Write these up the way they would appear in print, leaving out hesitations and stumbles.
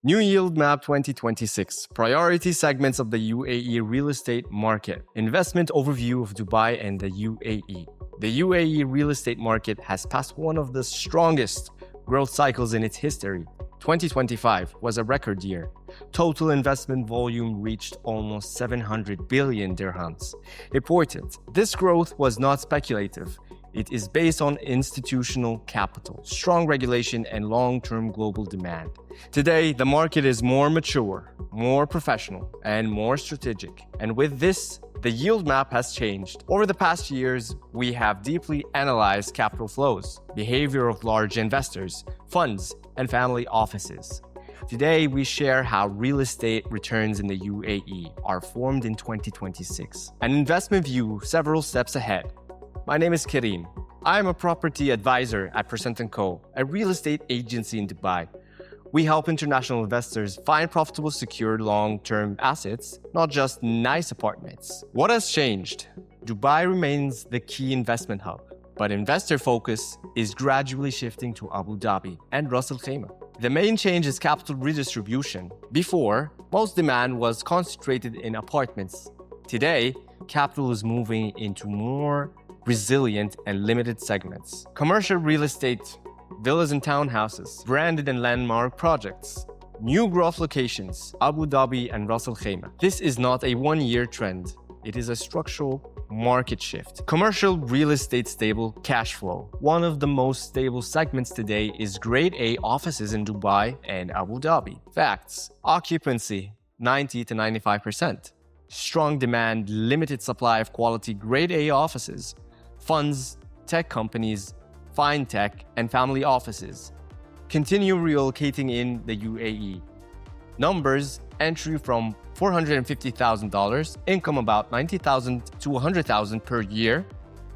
New Yield Map 2026, Priority Segments of the UAE Real Estate Market, Investment Overview of Dubai and the UAE. The UAE real estate market has passed one of the strongest growth cycles in its history. 2025 was a record year. Total investment volume reached almost 700 billion dirhams. Important, this growth was not speculative. It is based on institutional capital, strong regulation, and long-term global demand. Today, the market is more mature, more professional, and more strategic. And with this, the yield map has changed. Over the past years, we have deeply analyzed capital flows, behavior of large investors, funds, and family offices. Today, we share how real estate returns in the UAE are formed in 2026. An investment view several steps ahead. My name is Kareem. I am a property advisor at Percent&Co, a real estate agency in Dubai. We help international investors find profitable, secure, long-term assets, not just nice apartments. What has changed? Dubai remains the key investment hub, but investor focus is gradually shifting to Abu Dhabi and Ras Al Khaimah. The main change is capital redistribution. Before, most demand was concentrated in apartments. Today, capital is moving into more resilient and limited segments. Commercial real estate, villas and townhouses, branded and landmark projects, new growth locations, Abu Dhabi and Ras Al Khaimah. This is not a one-year trend. It is a structural market shift. Commercial real estate stable cash flow. One of the most stable segments today is Grade A offices in Dubai and Abu Dhabi. Facts: occupancy 90 to 95%. Strong demand, limited supply of quality Grade A offices. Funds, tech companies, fintech, and family offices continue relocating in the UAE. Numbers: entry from $450,000, income about $90,000 to $100,000 per year,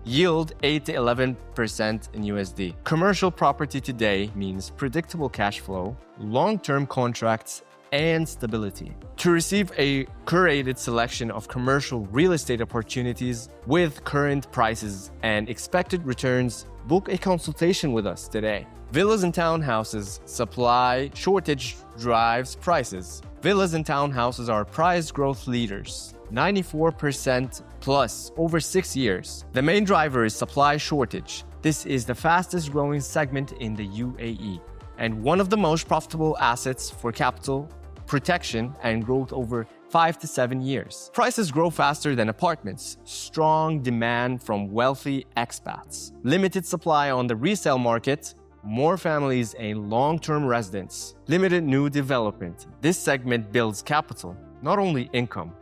yield 8 to 11% in USD. Commercial property today means predictable cash flow, long-term contracts, and stability. To receive a curated selection of commercial real estate opportunities with current prices and expected returns, book a consultation with us today. Villas and townhouses, supply shortage drives prices. Villas and townhouses are price growth leaders, 94% plus over 6 years. The main driver is supply shortage. This is the fastest growing segment in the UAE and one of the most profitable assets for capital protection and growth over 5 to 7 years. Prices grow faster than apartments. Strong demand from wealthy expats. Limited supply on the resale market. More families and long-term residents. Limited new development. This segment builds capital, not only income.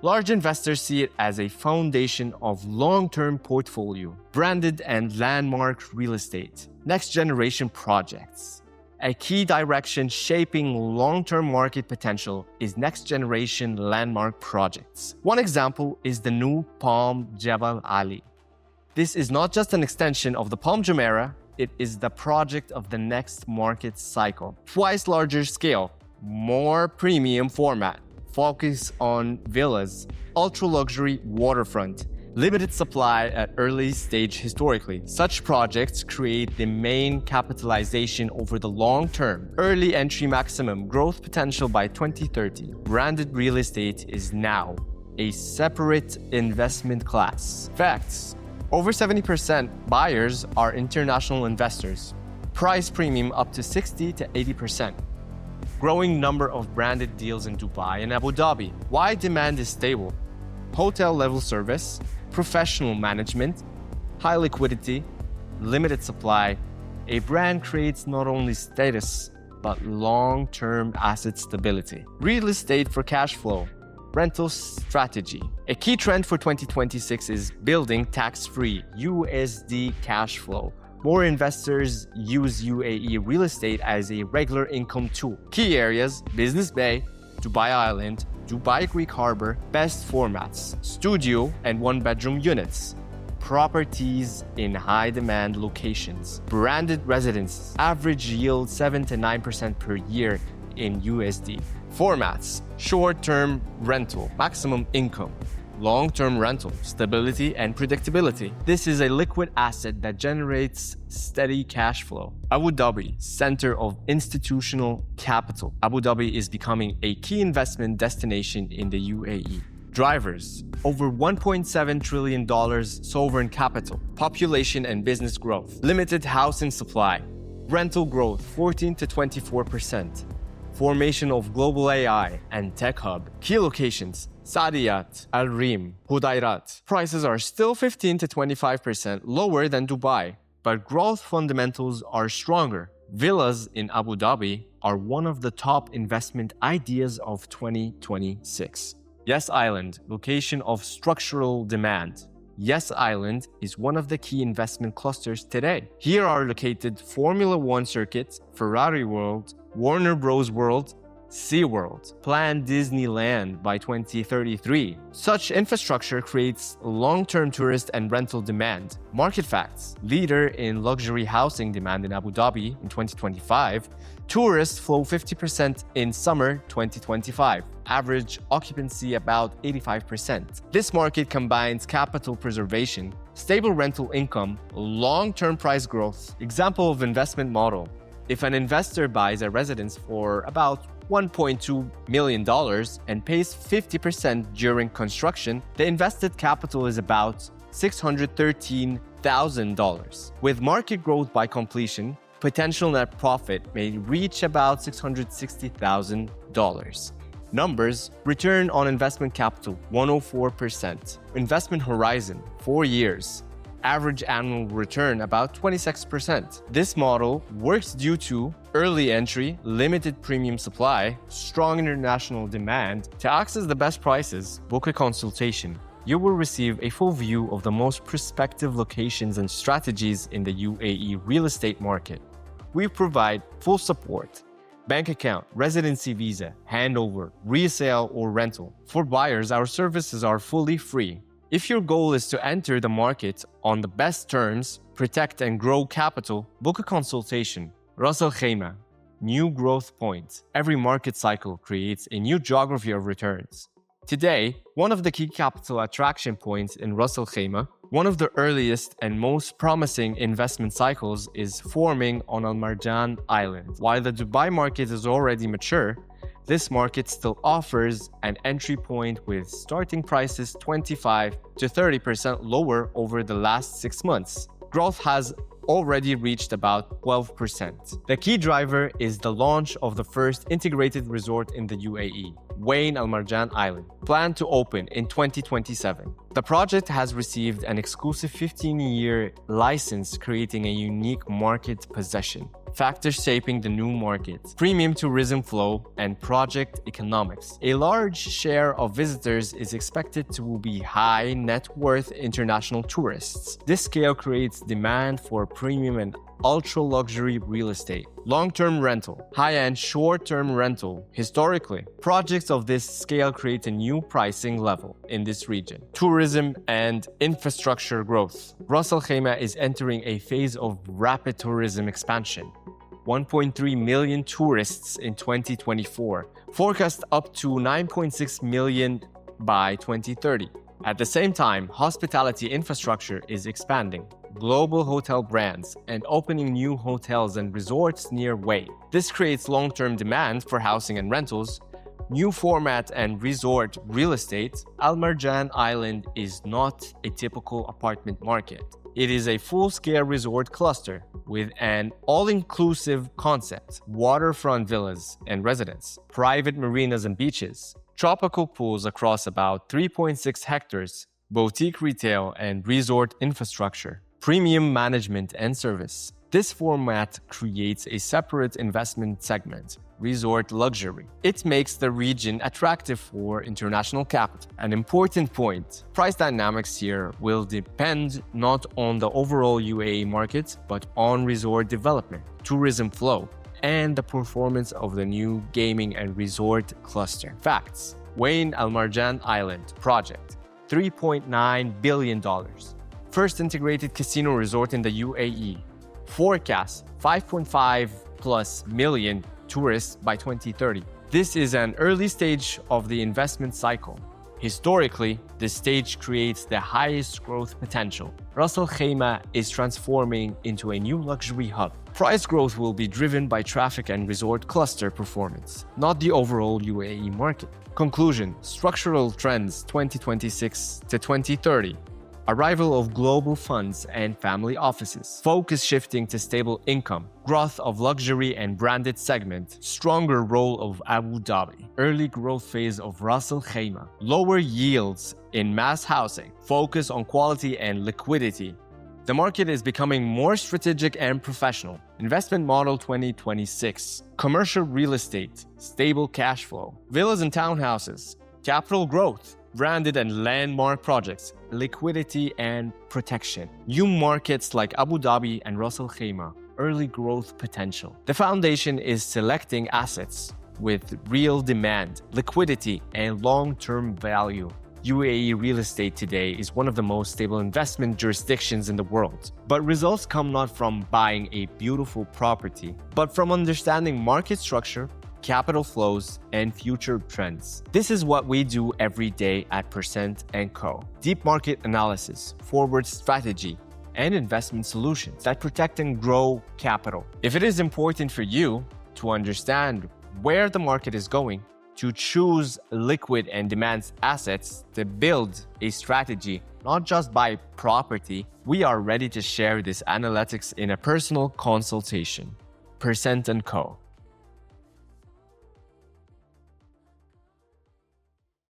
Large investors see it as a foundation of long-term portfolio. Branded and landmark real estate. Next-generation projects. A key direction shaping long-term market potential is next-generation landmark projects. One example is the new Palm Jebel Ali. This is not just an extension of the Palm Jumeirah, it is the project of the next market cycle. Twice larger scale, more premium format, focus on villas, ultra-luxury waterfront, limited supply at early stage historically. Such projects create the main capitalization over the long term. Early entry maximum growth potential by 2030. Branded real estate is now a separate investment class. Facts: over 70% buyers are international investors. Price premium up to 60 to 80%. Growing number of branded deals in Dubai and Abu Dhabi. Why demand is stable? Hotel level service, professional management, high liquidity, limited supply. A brand creates not only status, but long-term asset stability. Real estate for cash flow, rental strategy. A key trend for 2026 is building tax-free USD cash flow. More investors use UAE real estate as a regular income tool. Key areas: Business Bay, Dubai Island, Dubai Greek Harbor. Best formats: studio and one-bedroom units. Properties in high-demand locations. Branded residences. Average yield 7 to 9% per year in USD. Formats: short-term rental, maximum income. long-term rental, stability, and predictability. This is a liquid asset that generates steady cash flow. Abu Dhabi, center of institutional capital. Abu Dhabi is becoming a key investment destination in the UAE. Drivers: over $1.7 trillion sovereign capital, population and business growth, limited housing supply, rental growth 14 to 24%, formation of global AI and tech hub. Key locations: Saadiyat, Al Reem, Hudairat. Prices are still 15 to 25% lower than Dubai, but growth fundamentals are stronger. Villas in Abu Dhabi are one of the top investment ideas of 2026. Yes Island, location of structural demand. Yes Island is one of the key investment clusters today. Here are located Formula One circuit, Ferrari World, Warner Bros. World, SeaWorld, planned Disneyland by 2033. Such infrastructure creates long-term tourist and rental demand. Market facts: leader in luxury housing demand in Abu Dhabi in 2025. Tourists flow 50% in summer 2025. Average occupancy about 85%. This market combines capital preservation, stable rental income, long-term price growth. Example of investment model: if an investor buys a residence for about $1.2 million and pays 50% during construction, the invested capital is about $613,000. With market growth by completion, potential net profit may reach about $660,000. Numbers: return on investment capital 104%. Investment horizon 4 years. Average annual return about 26%. This model works due to early entry, limited premium supply, strong international demand. To access the best prices, book a consultation. You will receive a full view of the most prospective locations and strategies in the UAE real estate market. We provide full support: bank account, residency visa, handover, resale or rental. For buyers, our services are fully free. If your goal is to enter the market on the best terms, protect and grow capital, book a consultation. Ras Al Khaimah, new growth point. Every market cycle creates a new geography of returns. Today, one of the key capital attraction points in Ras Al Khaimah, one of the earliest and most promising investment cycles, is forming on Al Marjan Island. While the Dubai market is already mature, this market still offers an entry point with starting prices 25 to 30% lower over the last 6 months. Growth has already reached about 12%. The key driver is the launch of the first integrated resort in the UAE, Wain Al Marjan Island, planned to open in 2027. The project has received an exclusive 15-year license, creating a unique market position. Factors shaping the new market: premium tourism flow and project economics. A large share of visitors is expected to be high net worth international tourists. This scale creates demand for premium and ultra-luxury real estate. Long-term rental, high-end short-term rental. Historically, projects of this scale create a new pricing level in this region. Tourism and infrastructure growth. Ras Al Khaimah is entering a phase of rapid tourism expansion. 1.3 million tourists in 2024, forecast up to 9.6 million by 2030. At the same time, hospitality infrastructure is expanding. Global hotel brands and opening new hotels and resorts near Way. This creates long-term demand for housing and rentals. New format and resort real estate. Al Marjan Island is not a typical apartment market. It is a full-scale resort cluster with an all-inclusive concept, waterfront villas and residences, private marinas and beaches, tropical pools across about 3.6 hectares, boutique retail and resort infrastructure, premium management and service. This format creates a separate investment segment, resort luxury. It makes the region attractive for international capital. An important point: price dynamics here will depend not on the overall UAE market, but on resort development, tourism flow, and the performance of the new gaming and resort cluster. Facts: Wain Al Marjan Island project, $3.9 billion. First integrated casino resort in the UAE. Forecast 5.5+ million tourists by 2030. This is an early stage of the investment cycle. Historically, this stage creates the highest growth potential. Ras Al Khaimah is transforming into a new luxury hub. Price growth will be driven by traffic and resort cluster performance, not the overall UAE market. Conclusion: structural trends 2026 to 2030. Arrival of global funds and family offices, focus shifting to stable income, growth of luxury and branded segment, stronger role of Abu Dhabi, early growth phase of Ras Al Khaimah, lower yields in mass housing, focus on quality and liquidity. The market is becoming more strategic and professional. Investment model 2026, commercial real estate, stable cash flow, villas and townhouses, capital growth, branded and landmark projects, liquidity and protection. New markets like Abu Dhabi and Ras Al Khaimah, early growth potential. The foundation is selecting assets with real demand, liquidity, and long-term value. UAE real estate today is one of the most stable investment jurisdictions in the world. But results come not from buying a beautiful property, but from understanding market structure, capital flows, and future trends. This is what we do every day at Percent&Co. Deep market analysis, forward strategy, and investment solutions that protect and grow capital. If it is important for you to understand where the market is going, to choose liquid and demand assets, to build a strategy, not just buy property, we are ready to share this analytics in a personal consultation. Percent&Co.